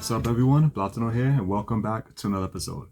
What's up everyone, Platano here and welcome back to another episode.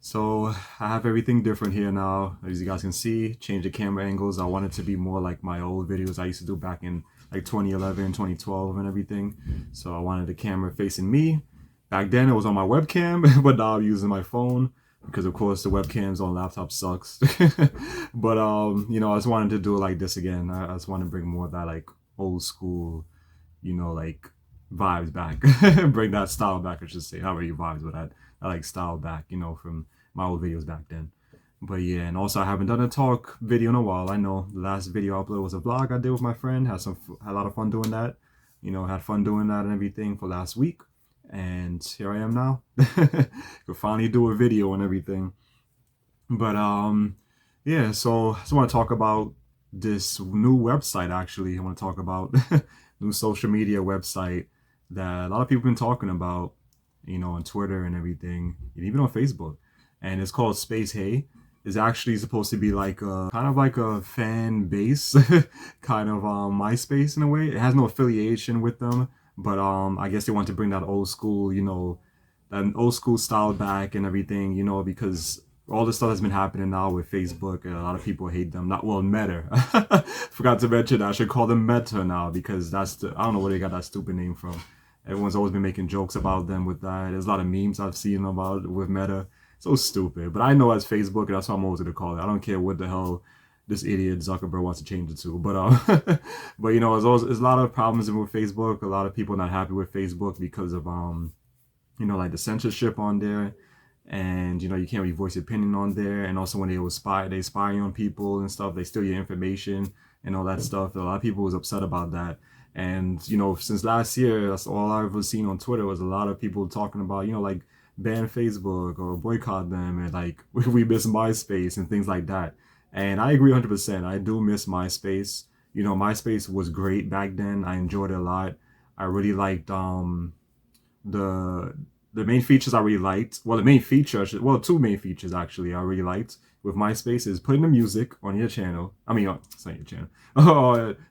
So I have everything different here now, as you guys can see, change the camera angles. I want it to be more like my old videos I used to do back in like 2011, 2012 and everything. So I wanted the camera facing me. Back then it was on my webcam, but now I'm using my phone because of course the webcams on laptop sucks. But I just wanted to do it like this again. I just want to bring more of that like old school, like vibes back. Bring that style back, I should say. Not really vibes, but I like style back, from my old videos back then. But yeah, and also I haven't done a talk video in a while. I know the last video I uploaded was a vlog I did with my friend. Had a lot of fun doing that. Had fun doing that and everything for last week. And here I am now. Could finally do a video and everything. But yeah, so I just want to talk about this new website actually. I want to talk about new social media website that a lot of people have been talking about, on Twitter and everything, and even on Facebook. And it's called Space Hey. It's actually supposed to be like a kind of like a fan base, kind of MySpace in a way. It has no affiliation with them, but I guess they want to bring that old school, that old school style back and everything, because all the stuff that's been happening now with Facebook, and a lot of people hate them. Not well, Meta. Forgot to mention that. I should call them Meta now because I don't know where they got that stupid name from. Everyone's always been making jokes about them with that. There's a lot of memes I've seen about with Meta. So stupid. But I know as Facebook, and that's what I'm always gonna call it. I don't care what the hell this idiot Zuckerberg wants to change it to. But there's a lot of problems with Facebook. A lot of people not happy with Facebook because of like the censorship on there. And you can't really voice your opinion on there. And also when they spy on people and stuff, they steal your information and all that stuff. A lot of people was upset about that. And since last year, that's all I've ever seen on Twitter was a lot of people talking about, like ban Facebook or boycott them, and like we miss MySpace and things like that. And I agree 100%. I do miss MySpace. MySpace was great back then. I enjoyed it a lot. I really liked the main features I really liked. Well, two main features actually I really liked with MySpace is putting the music on your channel. I mean, it's not your channel.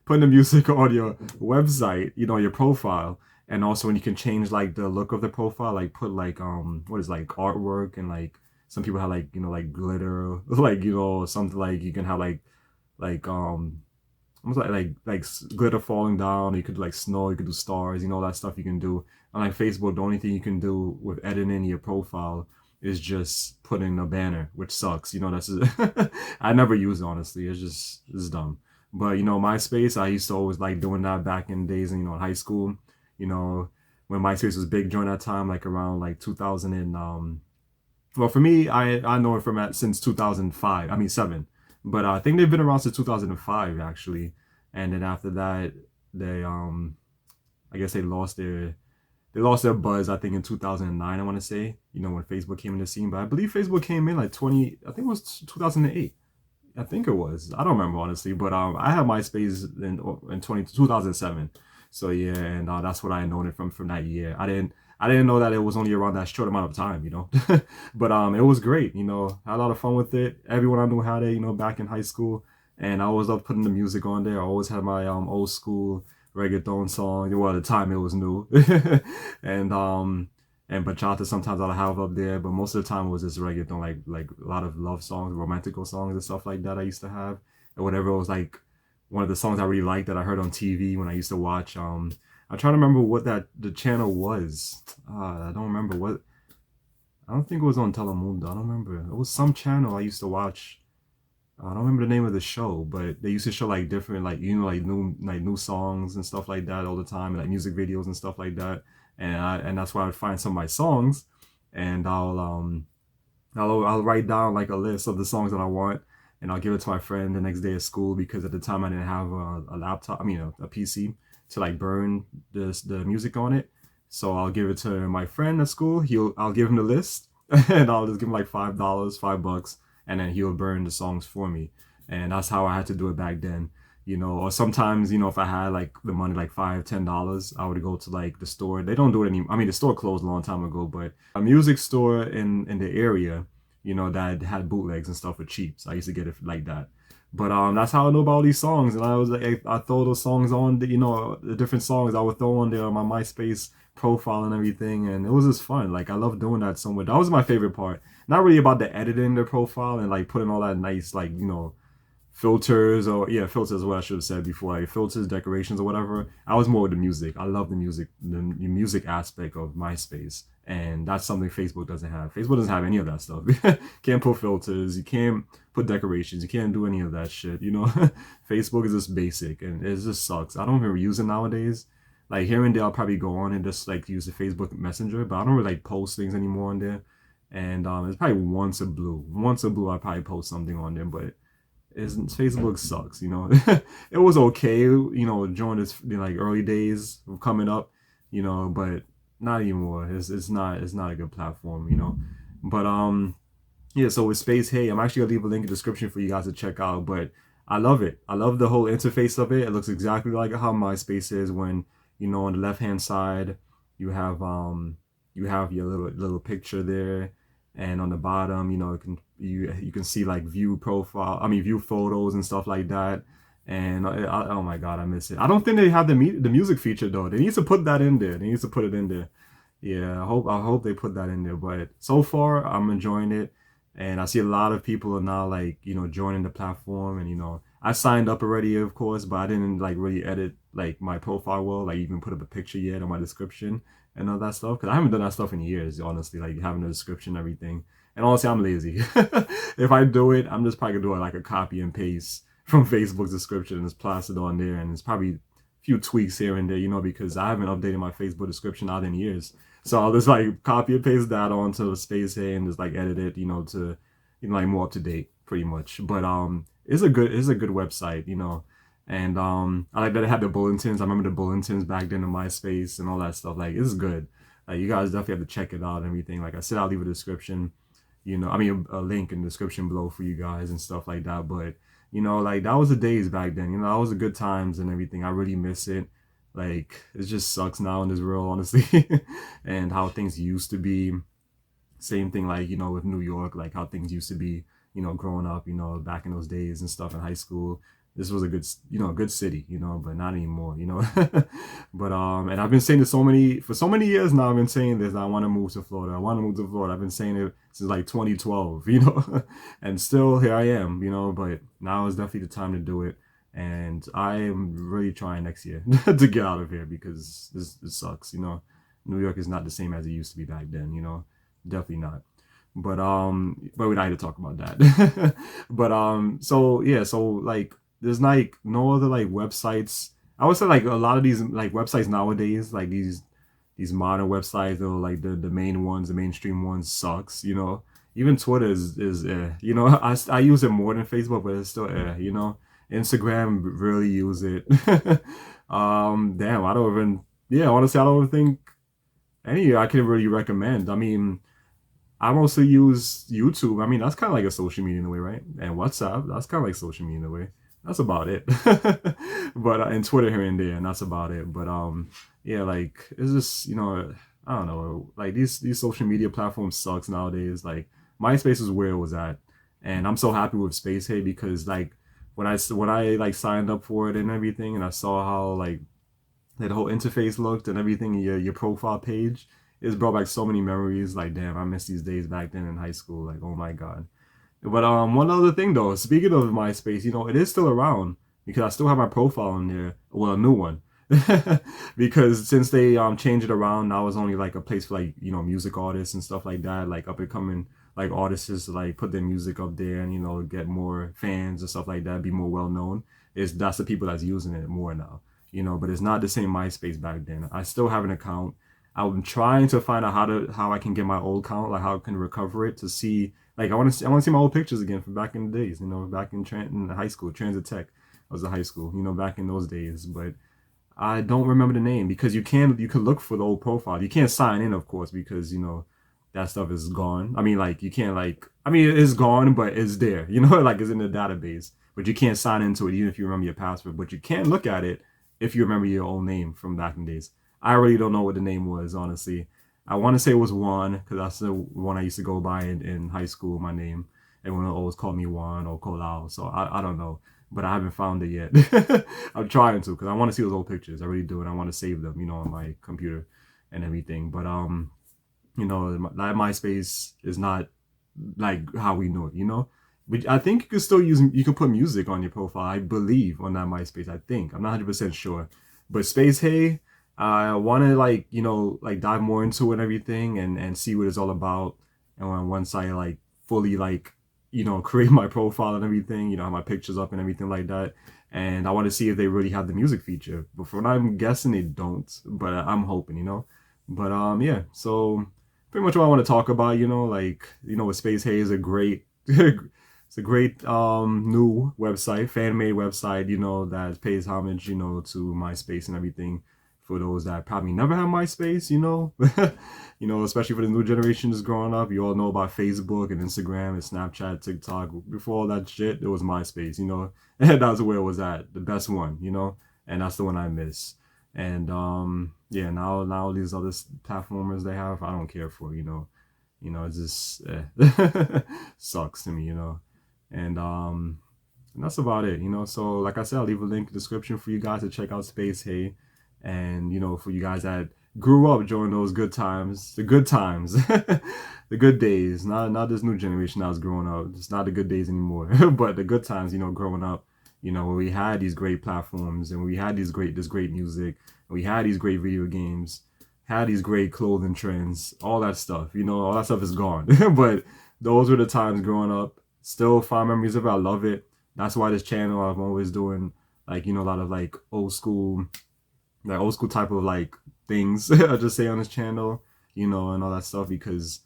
Putting the music on your website, your profile, and also when you can change like the look of the profile, like put like what is like artwork, and like some people have like like glitter, like something like you can have like almost like glitter falling down. You could like snow, you could do stars, that stuff you can do. On like Facebook, the only thing you can do with editing your profile is just putting a banner, which sucks. That's I never use it, honestly. It's dumb. But MySpace, I used to always like doing that back in days, in high school. When MySpace was big during that time, like around like 2000 and well, for me, I know it since 2005. I mean 7. But I think they've been around since 2005 actually. And then after that, they I guess they lost their buzz, I think in 2009, I want to say, when Facebook came in the scene. But I believe Facebook came in like I think it was 2008. I think it was. I don't remember honestly, but I had MySpace in 2007. So yeah, and that's what I known it from that year. I didn't know that it was only around that short amount of time, But it was great, I had a lot of fun with it. Everyone I knew had it, back in high school, and I always loved putting the music on there. I always had my old school reggaeton song. Well, at the time it was new, and bachata sometimes I'll have up there, but most of the time it was just reggaeton, like a lot of love songs, romantical songs and stuff like that I used to have, and whatever it was like one of the songs I really liked that I heard on TV when I used to watch. I'm trying to remember what the channel was. I don't remember what. I don't think it was on Telemundo. I don't remember. It was some channel I used to watch. I don't remember the name of the show, but they used to show like different, like like new songs and stuff like that all the time, and like music videos and stuff like that. And that's where I would find some of my songs, and I'll write down like a list of the songs that I want, and I'll give it to my friend the next day at school, because at the time I didn't have a laptop. I mean a PC to like burn the music on it. So I'll give it to my friend at school. I'll give him the list, and I'll just give him like $5, $5, and then he'll burn the songs for me. And that's how I had to do it back then. Or sometimes, if I had like the money, like $5, $10, I would go to like the store. They don't do it anymore. I mean, the store closed a long time ago, but a music store in the area, that had bootlegs and stuff for cheap. So I used to get it like that. But that's how I know about all these songs. And I was like, I throw those songs on, the different songs I would throw on there on my MySpace profile and everything, and it was just fun. Like I love doing that so much. That was my favorite part. Not really about the editing the profile and like putting all that nice like filters, or yeah, filters is what I should have said before, like filters, decorations, or whatever. I was more with the music. I love the music aspect of MySpace, and that's something Facebook doesn't have. Facebook doesn't have any of that stuff. Can't put filters, you can't put decorations, you can't do any of that shit. Facebook is just basic, and it just sucks. I don't even use it nowadays. Like here and there, I'll probably go on and just like use the Facebook Messenger, but I don't really like post things anymore on there. And it's probably once a blue, I probably post something on there, but Facebook sucks. It was okay, during this like early days of coming up, but not anymore. It's not a good platform. But yeah, so with Space Hey, I'm actually gonna leave a link in the description for you guys to check out. But I love it. I love the whole interface of it. It looks exactly like how MySpace is when, on the left hand side you have your little picture there, and on the bottom, you can see like view photos and stuff like that. And oh my god, I miss it. I don't think they have the music feature though. They need to put that in there. They need to put it in there. Yeah, I hope they put that in there. But so far, I'm enjoying it, and I see a lot of people are now like joining the platform, and I signed up already, of course, but I didn't like really edit like my profile well, like even put up a picture yet on my description and all that stuff, because I haven't done that stuff in years, honestly, like having a description and everything. And honestly, I'm lazy. If I do it, I'm just probably gonna do it like a copy and paste from Facebook's description and just plaster it on there, and it's probably a few tweaks here and there, because I haven't updated my Facebook description out in years. So I'll just like copy and paste that onto the Space here and just like edit it, to like more up to date, pretty much. But it's a good website, and I like that it had the bulletins. I remember the bulletins back then in MySpace and all that stuff. Like it's good. Like you guys definitely have to check it out and everything. Like I said, I'll leave a description, I mean a link in the description below for you guys and stuff like that. But like that was the days back then. That was the good times and everything. I really miss it. Like it just sucks now in this world, honestly, and how things used to be. Same thing, like with New York, like how things used to be, growing up, back in those days and stuff in high school. This was a good city, but not anymore, But and I've been saying this for so many years now. I've been saying this. I want to move to Florida. I want to move to Florida. I've been saying it since like 2012, and still here I am, But now is definitely the time to do it, and I am really trying next year to get out of here because this sucks, New York is not the same as it used to be back then, definitely not. But we're not here to talk about that. But so yeah, so like there's like no other like websites. I would say like a lot of these like websites nowadays, like these modern websites, though, like the main ones, the mainstream ones sucks. Even Twitter is I use it more than Facebook, but it's still Instagram really use it. Damn, I don't even, yeah, honestly, I don't think any I can really recommend. I mean, I mostly use YouTube. I mean, that's kind of like a social media in a way, right? And WhatsApp, that's kind of like social media in a way. That's about it. But and Twitter here and there, and that's about it. But yeah, like it's just I don't know, like these social media platforms sucks nowadays. Like MySpace is where it was at, and I'm so happy with Space Hey because like when I like signed up for it and everything, and I saw how like that whole interface looked and everything, your profile page, it's brought back so many memories. Like damn, I miss these days back then in high school. Like oh my god. But one other thing though, speaking of MySpace, it is still around because I still have my profile on there. Well, a new one. Because since they changed it around, now it's only like a place for like music artists and stuff like that, like up and coming like artists to like put their music up there and get more fans and stuff like that, be more well known. Is That's the people that's using it more now. But it's not the same MySpace back then. I still have an account. I'm trying to find out how I can get my old account, like how I can recover it to see. Like I want to see my old pictures again from back in the days. Back in high school, Transit Tech. I was in high school. Back in those days. But I don't remember the name because you can look for the old profile. You can't sign in, of course, because that stuff is gone. I mean, like you can't it's gone, but it's there. Like it's in the database. But you can't sign into it even if you remember your password. But you can look at it if you remember your old name from back in the days. I really don't know what the name was, honestly. I want to say it was Juan because that's the one I used to go by in high school. My name, everyone always called me Juan or Colau. So I don't know, but I haven't found it yet. I'm trying to because I want to see those old pictures. I really do, and I want to save them, on my computer. and everything. But that MySpace is not like how we know it, But I think you can still you can put music on your profile, I believe, on that MySpace. I think. I'm not 100% sure. But Space Hey, I want to like dive more into it and everything, and see what it's all about. And once I like fully like create my profile and everything, have my pictures up and everything like that. And I want to see if they really have the music feature. But for what I'm guessing, they don't. But I'm hoping. But yeah, so pretty much what I want to talk about, with Space Hay is a great it's a great new website, fan made website, that pays homage, to MySpace and everything for those that probably never had MySpace, especially for the new generation that's growing up. You all know about Facebook and Instagram and Snapchat, TikTok. Before all that shit, it was MySpace, and that's where it was at, the best one, and that's the one I miss. And yeah, now these other platformers they have, I don't care for, it just sucks to me, and that's about it, so like I said, I'll leave a link in the description for you guys to check out Space Hey, and for you guys that grew up during those good times, the good times, the good days, not this new generation that's growing up. It's not the good days anymore, but the good times, growing up, where we had these great platforms and we had this great music, and we had these great video games, had these great clothing trends, all that stuff, all that stuff is gone. But those were the times growing up. Still fond memories of it. I love it. That's why this channel I'm always doing like, a lot of like old school type of like things I just say on this channel, and all that stuff, because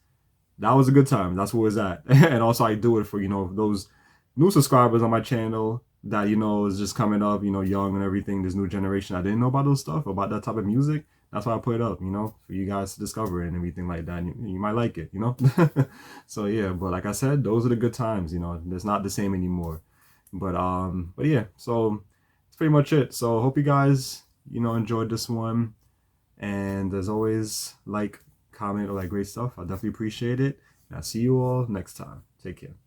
that was a good time. That's where it's at. And also I do it for, those new subscribers on my channel that, is just coming up, young and everything, this new generation. I didn't know about those stuff, about that type of music. That's why I put it up, for you guys to discover it and everything like that. And you might like it, So yeah, but like I said, those are the good times, It's not the same anymore. But yeah, so that's pretty much it. So hope you guys, enjoyed this one. And as always, like, comment, or like great stuff. I definitely appreciate it. And I'll see you all next time. Take care.